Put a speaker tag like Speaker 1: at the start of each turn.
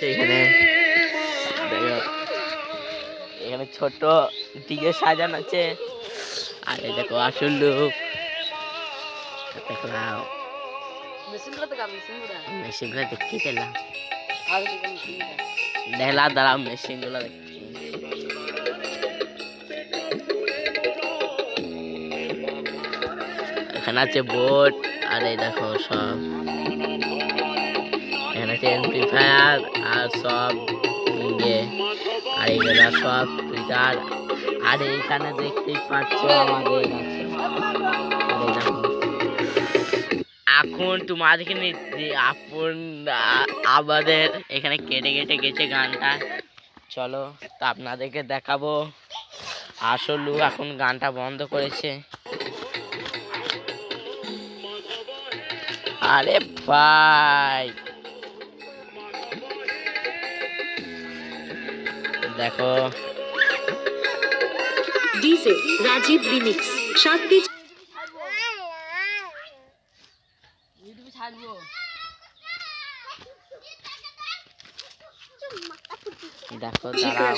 Speaker 1: হচ্ছে এখানে দেখো, এখানে ছোট দিকে সাজানো আছে। আর এই দেখো আসল লোক, দেখো মেশিনগুলো দেখতে পেলাম, দেখলা দাঁড়াও মেশিনগুলো দেখছি। এখানে আছে বোট, আর এই দেখো সব এখানে আছে এমপ্লিফায়ার আর সব ইয়ে, আর এগুলা সব টুইটার। আর এইখানে দেখতেই পাচ্ছ আমাদের আছে, আর এই দেখো এখন তোমাদেরকে আপন আমাদের এখানে কেটে কেটে গেছে গানটা। চলো তা আপনাদেরকে দেখাবো। আসল এখন গানটা বন্ধ করেছে। আরে ভাই দেখো
Speaker 2: ডিজে রাজীব রিমিক্স শান্তি
Speaker 1: দেখো দাঁড়াও।